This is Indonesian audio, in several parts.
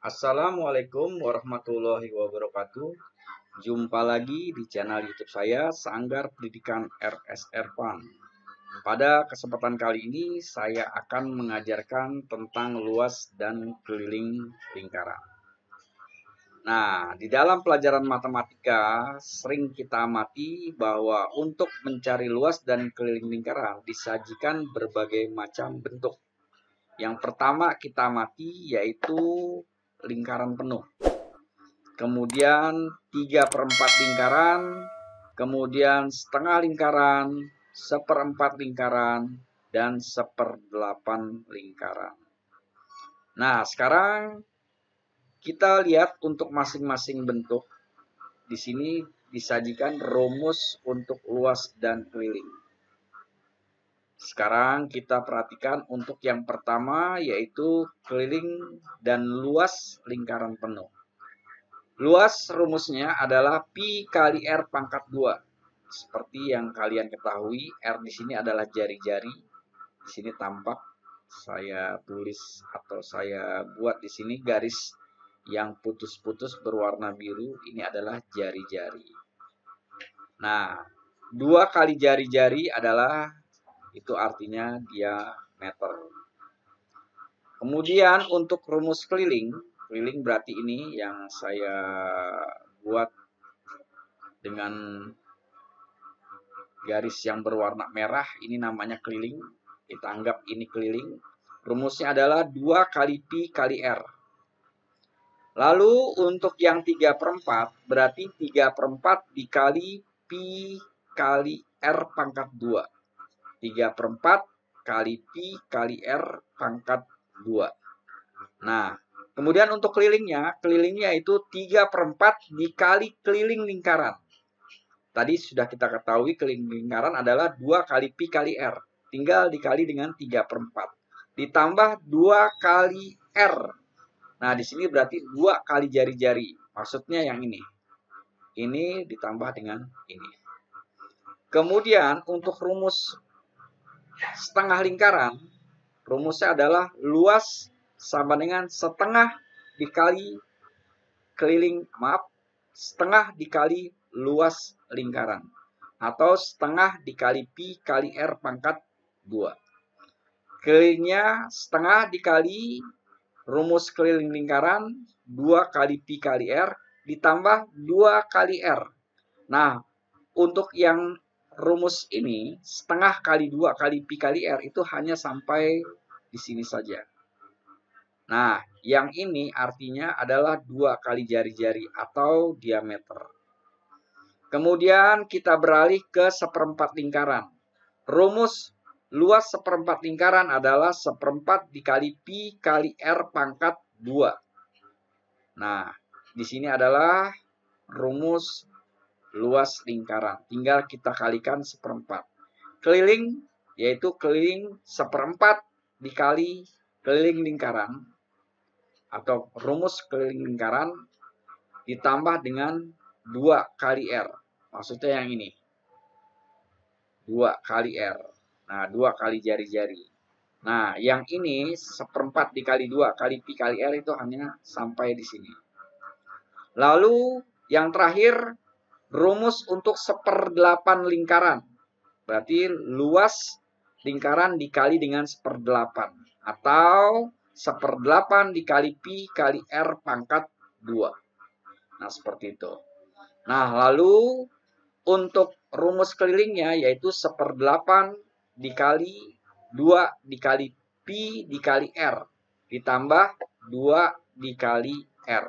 Assalamualaikum warahmatullahi wabarakatuh. Jumpa lagi di channel YouTube saya, Sanggar Pendidikan RSR PAN. Pada kesempatan kali ini, saya akan mengajarkan tentang luas dan keliling lingkaran. Nah, di dalam pelajaran matematika, sering kita amati bahwa untuk mencari luas dan keliling lingkaran disajikan berbagai macam bentuk. Yang pertama kita amati yaitu lingkaran penuh. Kemudian 3/4 lingkaran, kemudian setengah lingkaran, 1/4 lingkaran, dan 1/8 lingkaran. Nah, sekarang kita lihat untuk masing-masing bentuk. Di sini disajikan rumus untuk luas dan keliling. Sekarang kita perhatikan untuk yang pertama yaitu keliling dan luas lingkaran penuh. Luas rumusnya adalah pi kali R pangkat 2. Seperti yang kalian ketahui, R di sini adalah jari-jari. Di sini tampak saya tulis atau saya buat di sini garis yang putus-putus berwarna biru, ini adalah jari-jari. Nah, 2 kali jari-jari adalah itu artinya diameter. Kemudian untuk rumus keliling, keliling berarti ini yang saya buat dengan garis yang berwarna merah, ini namanya keliling. Kita anggap ini keliling. Rumusnya adalah 2 kali pi kali R. Lalu untuk yang 3/4 berarti 3/4 dikali pi kali R pangkat 2. 3/4 kali pi kali R pangkat 2. Nah, kemudian untuk kelilingnya itu 3/4 dikali keliling lingkaran. Tadi sudah kita ketahui keliling lingkaran adalah 2 kali pi kali R. Tinggal dikali dengan 3/4. Ditambah 2 kali R. Nah, di sini berarti 2 kali jari-jari. Maksudnya yang ini. Ini ditambah dengan ini. Kemudian untuk rumus setengah lingkaran, rumusnya adalah luas sama dengan setengah dikali setengah dikali luas lingkaran. Atau setengah dikali pi kali R pangkat 2. Kelilingnya setengah dikali rumus keliling lingkaran 2 kali pi kali R ditambah 2 kali R. Nah, untuk yang rumus ini setengah kali 2 kali pi kali R itu hanya sampai di sini saja. Nah, yang ini artinya adalah 2 kali jari-jari atau diameter. Kemudian kita beralih ke 1/4 lingkaran. Rumus luas 1/4 lingkaran adalah 1/4 dikali pi kali R pangkat 2. Nah, di sini adalah rumus luas lingkaran. Tinggal kita kalikan 1/4. Keliling, yaitu keliling 1/4 dikali keliling lingkaran. Atau rumus keliling lingkaran ditambah dengan 2 kali R. Maksudnya yang ini. 2 kali R. Nah, 2 kali jari-jari. Nah, yang ini 1/4 dikali 2 kali pi kali R itu hanya sampai di sini. Lalu yang terakhir rumus untuk 1/8 lingkaran. Berarti luas lingkaran dikali dengan 1/8. Atau 1/8 dikali pi kali R pangkat 2. Nah, seperti itu. Nah, lalu untuk rumus kelilingnya yaitu 1/8 dikali 2 dikali pi dikali R. Ditambah 2 dikali R.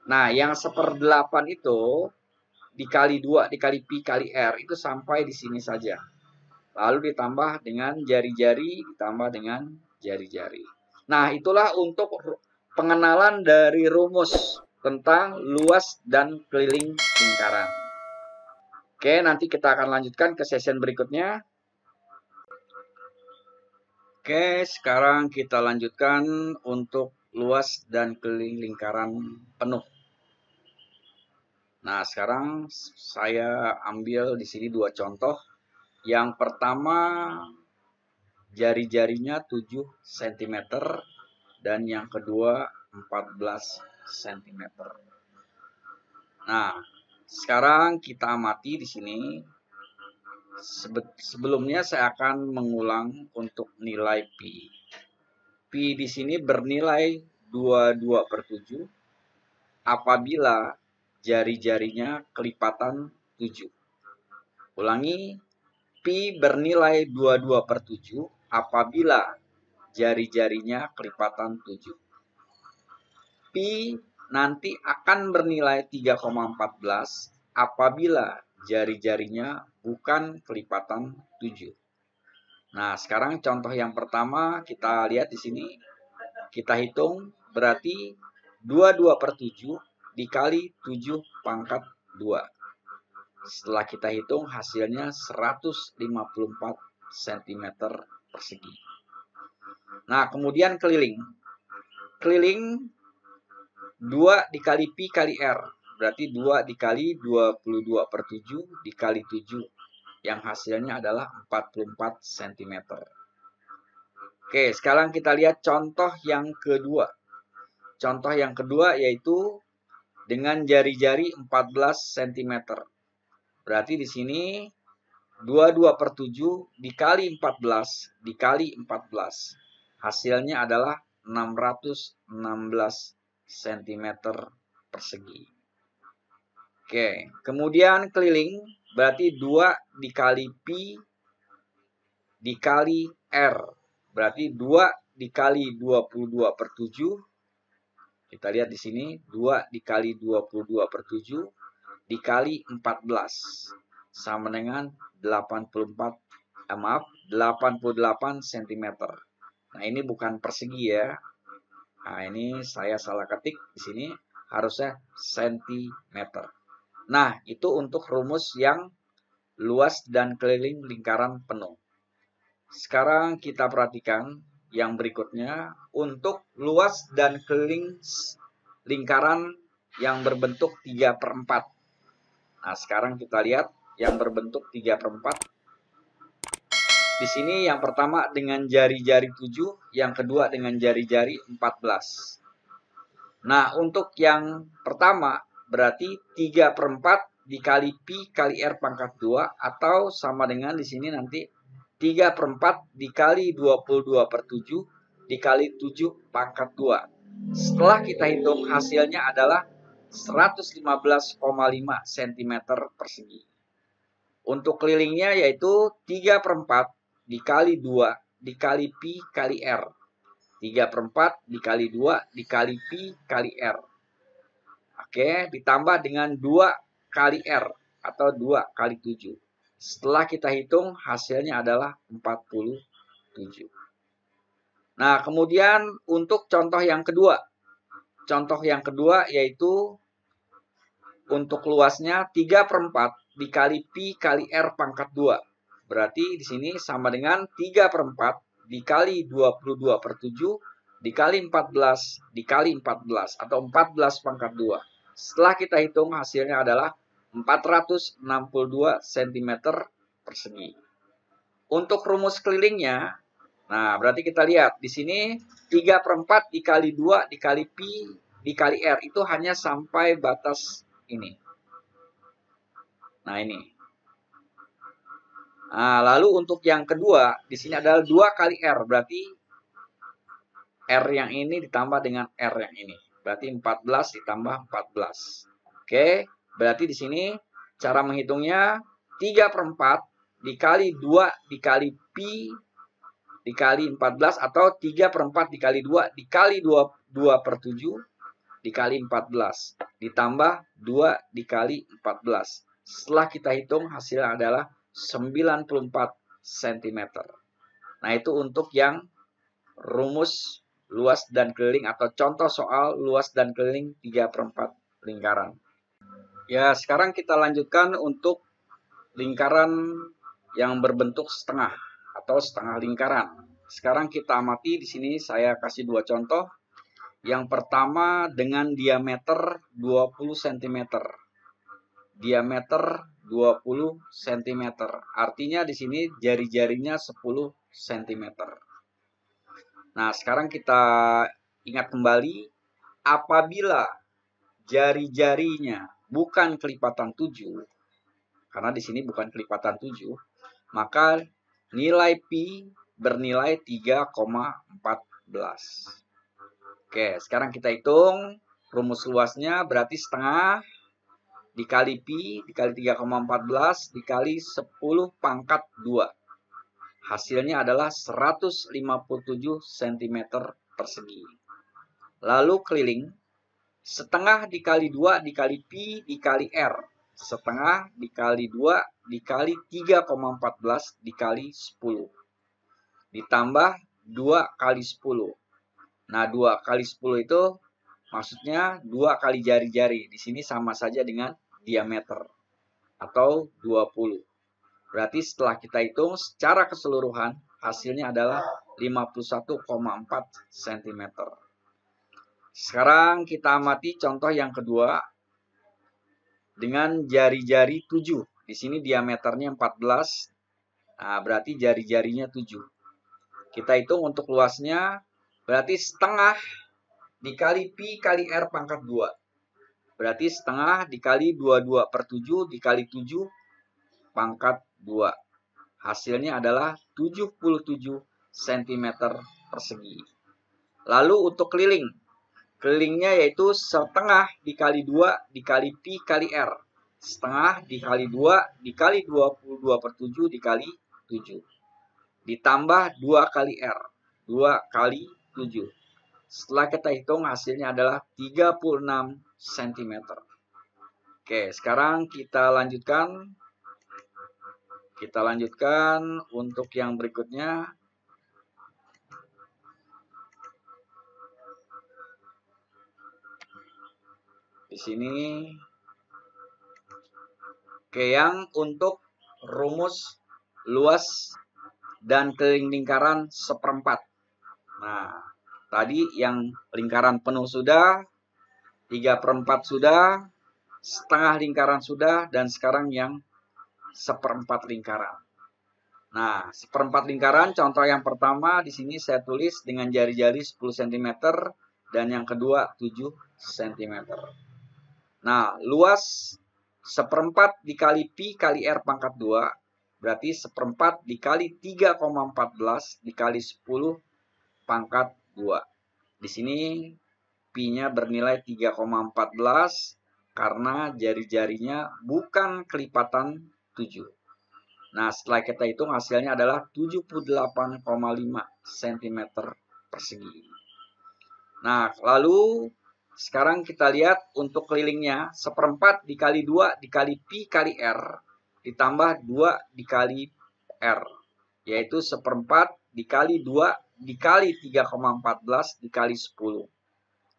Nah, yang 1/8 itu dikali 2 dikali pi kali R itu sampai di sini saja. Lalu ditambah dengan jari-jari, ditambah dengan jari-jari. Nah, itulah untuk pengenalan dari rumus tentang luas dan keliling lingkaran. Oke, nanti kita akan lanjutkan ke session berikutnya. Oke, sekarang kita lanjutkan untuk luas dan keliling lingkaran penuh. Nah, sekarang saya ambil di sini 2 contoh. Yang pertama, jari-jarinya 7 cm dan yang kedua 14 cm. Nah, sekarang kita amati di sini. Sebelumnya saya akan mengulang untuk nilai pi. Pi di sini bernilai 22/7 apabila jari-jarinya kelipatan 7. Ulangi, pi bernilai 22/7 apabila jari-jarinya kelipatan 7. Pi nanti akan bernilai 3,14 apabila jari-jarinya bukan kelipatan 7. Nah, sekarang contoh yang pertama kita lihat di sini. Kita hitung berarti 22/7 dikali 7 pangkat 2. Setelah kita hitung hasilnya 154 cm persegi. Nah, kemudian keliling. Keliling 2 dikali pi kali r. Berarti 2 dikali 22/7 dikali 7. Yang hasilnya adalah 44 cm. Oke, sekarang kita lihat contoh yang kedua. Contoh yang kedua yaitu dengan jari-jari 14 cm. Berarti di sini 22/7 dikali 14 dikali 14. Hasilnya adalah 616 cm persegi. Oke, kemudian keliling berarti 2 dikali pi dikali r. Berarti 2 dikali 22/7. Kita lihat di sini 2 dikali 22/7 dikali 14 sama dengan 88 cm. Nah, ini bukan persegi ya. Nah, ini saya salah ketik di sini, harusnya cm. Nah, itu untuk rumus yang luas dan keliling lingkaran penuh. Sekarang kita perhatikan yang berikutnya untuk luas dan keliling lingkaran yang berbentuk 3/4. Nah, sekarang kita lihat yang berbentuk 3/4. Di sini yang pertama dengan jari-jari 7, yang kedua dengan jari-jari 14. Nah, untuk yang pertama berarti 3/4 dikali pi kali r pangkat 2 atau sama dengan di sini nanti 3/4 dikali 22/7 dikali 7 pangkat 2. Setelah kita hitung hasilnya adalah 115,5 cm persegi. Untuk kelilingnya yaitu 3/4 dikali 2 dikali pi kali r. 3/4 dikali 2 dikali pi kali r. Oke, ditambah dengan 2 kali r atau 2 kali 7. Setelah kita hitung hasilnya adalah 47. Nah, kemudian untuk contoh yang kedua. Contoh yang kedua yaitu untuk luasnya 3/4 dikali pi kali r pangkat 2. Berarti di sini sama dengan 3/4 dikali 22/7 dikali 14 dikali 14 atau 14 pangkat 2. Setelah kita hitung hasilnya adalah 462 cm persegi. Untuk rumus kelilingnya, nah berarti kita lihat di sini 3/4 dikali 2 dikali pi dikali r itu hanya sampai batas ini. Nah, ini. Nah, lalu untuk yang kedua, di sini adalah 2 kali R. Berarti R yang ini ditambah dengan R yang ini. Berarti 14 ditambah 14. Oke, berarti di sini cara menghitungnya 3/4 dikali 2 dikali pi dikali 14 atau 3/4 dikali 2 dikali 2/7 dikali 14 ditambah 2 dikali 14. Setelah kita hitung hasilnya adalah 94 cm. Nah, itu untuk yang rumus luas dan keliling atau contoh soal luas dan keliling 3/4 lingkaran. Ya, sekarang kita lanjutkan untuk lingkaran yang berbentuk setengah atau setengah lingkaran. Sekarang kita amati di sini saya kasih dua contoh. Yang pertama dengan diameter 20 cm. Diameter 20 cm. Artinya di sini jari-jarinya 10 cm. Nah, sekarang kita ingat kembali apabila jari-jarinya bukan kelipatan 7, karena di sini bukan kelipatan 7, maka nilai pi bernilai 3,14. Oke, sekarang kita hitung rumus luasnya, berarti setengah dikali pi dikali 3,14 dikali 10 pangkat 2. Hasilnya adalah 157 cm persegi. Lalu keliling, setengah dikali 2 dikali pi dikali r. Setengah dikali 2 dikali 3,14 dikali 10. Ditambah 2 kali 10. Nah, 2 kali 10 itu maksudnya 2 kali jari-jari. Di sini sama saja dengan diameter atau 20. Berarti setelah kita hitung secara keseluruhan hasilnya adalah 51,4 cm. Sekarang kita amati contoh yang kedua dengan jari-jari 7. Di sini diameternya 14. Nah, berarti jari-jarinya 7. Kita hitung untuk luasnya, berarti setengah dikali pi kali r pangkat 2. Berarti setengah dikali 22 per 7 dikali 7 pangkat 2. Hasilnya adalah 77 cm persegi. Lalu untuk keliling. Kelilingnya yaitu setengah dikali 2 dikali pi kali r. Setengah dikali 2 dikali 22 per 7 dikali 7. Ditambah 2 kali r. 2 kali 7. Setelah kita hitung hasilnya adalah 36 cm. Oke, sekarang kita lanjutkan. Kita lanjutkan untuk yang berikutnya. Di sini. Oke, yang untuk rumus luas dan keliling lingkaran seperempat. Nah, tadi yang lingkaran penuh sudah, 3/4 sudah, setengah lingkaran sudah, dan sekarang yang seperempat lingkaran. Nah, seperempat lingkaran, contoh yang pertama di sini saya tulis dengan jari-jari 10 cm dan yang kedua 7 cm. Nah, luas seperempat dikali pi kali r pangkat 2, berarti seperempat dikali 3,14 dikali 10 pangkat 2. Di sini pi-nya bernilai 3,14 karena jari-jarinya bukan kelipatan 7. Nah, setelah kita hitung hasilnya adalah 78,5 cm persegi. Nah, lalu sekarang kita lihat untuk kelilingnya, seperempat dikali 2 dikali pi kali r ditambah 2 dikali r, yaitu seperempat dikali 2 dikali 3,14 dikali 10.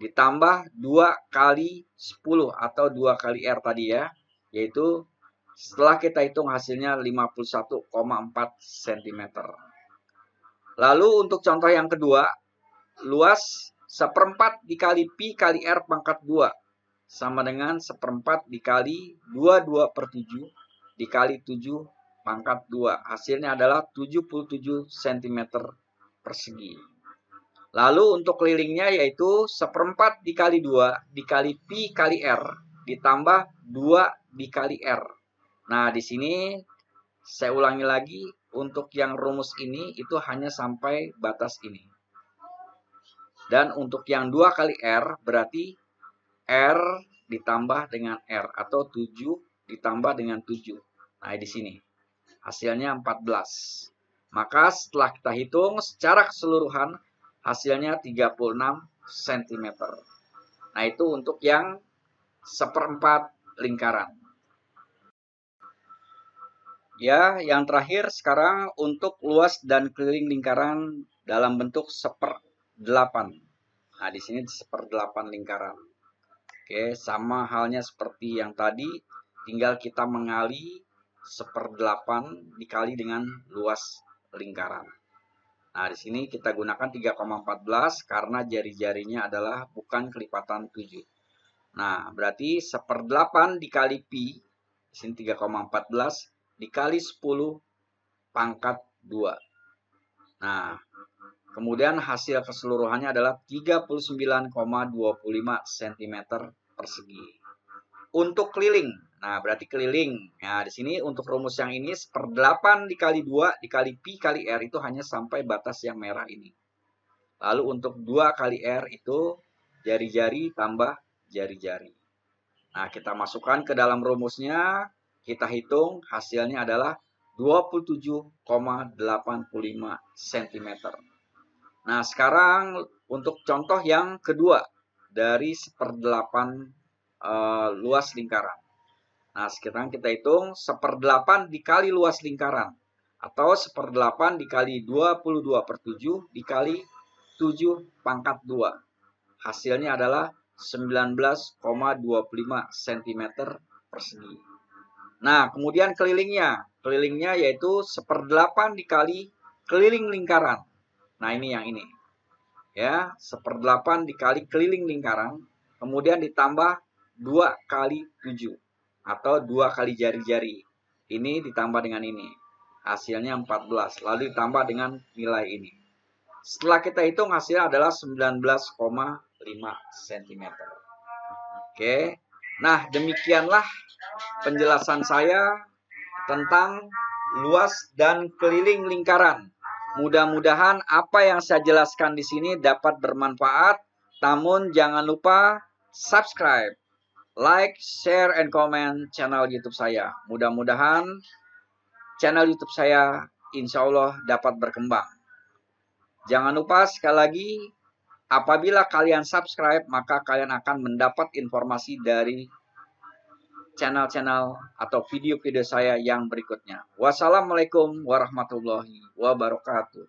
Ditambah 2 kali 10 atau 2 kali r tadi ya, yaitu setelah kita hitung hasilnya 51,4 cm. Lalu untuk contoh yang kedua, luas seperempat dikali pi kali r pangkat 2 sama dengan seperempat dikali 22 per 7 dikali 7 pangkat 2. Hasilnya adalah 77 cm persegi. Lalu untuk kelilingnya yaitu seperempat dikali 2 dikali pi kali r ditambah 2 dikali r. Nah, di sini saya ulangi lagi, untuk yang rumus ini itu hanya sampai batas ini. Dan untuk yang 2 kali R berarti R ditambah dengan R atau 7 ditambah dengan 7. Nah, di sini hasilnya 14. Maka setelah kita hitung secara keseluruhan hasilnya 36 cm. Nah, itu untuk yang seperempat lingkaran. Ya, yang terakhir sekarang untuk luas dan keliling lingkaran dalam bentuk 1/8. Nah, di sini 1/8 lingkaran. Oke, sama halnya seperti yang tadi, tinggal kita mengali 1/8 dikali dengan luas lingkaran. Nah, di sini kita gunakan 3,14 karena jari-jarinya adalah bukan kelipatan 7. Nah, berarti 1/8 dikali pi, di sini 3,14 dikali 10 pangkat 2. Nah, Kemudian hasil keseluruhannya adalah 39,25 cm persegi. Untuk keliling, nah berarti keliling. Nah di sini untuk rumus yang ini 1/8 dikali 2 dikali pi kali r itu hanya sampai batas yang merah ini. Lalu untuk 2 kali r itu jari-jari tambah jari-jari. Nah kita masukkan ke dalam rumusnya, kita hitung hasilnya adalah 27,85 cm. Nah, sekarang untuk contoh yang kedua dari 1/8 luas lingkaran. Nah, sekarang kita hitung 1/8 dikali luas lingkaran. Atau 1/8 dikali 22/7 dikali 7 pangkat 2. Hasilnya adalah 19,25 cm persegi. Nah, kemudian kelilingnya. Kelilingnya yaitu 1/8 dikali keliling lingkaran. Nah, ini yang ini. Ya, 1/8 dikali keliling lingkaran, kemudian ditambah 2 kali 7 atau 2 kali jari-jari. Ini ditambah dengan ini. Hasilnya 14, lalu ditambah dengan nilai ini. Setelah kita hitung hasilnya adalah 19,5 cm. Oke. Nah, demikianlah penjelasan saya tentang luas dan keliling lingkaran. Mudah-mudahan apa yang saya jelaskan di sini dapat bermanfaat. Namun jangan lupa subscribe, like, share, and comment channel YouTube saya. Mudah-mudahan channel YouTube saya insya Allah dapat berkembang. Jangan lupa sekali lagi, apabila kalian subscribe, maka kalian akan mendapat informasi dari channel-channel atau video-video saya yang berikutnya. Wassalamualaikum warahmatullahi wabarakatuh.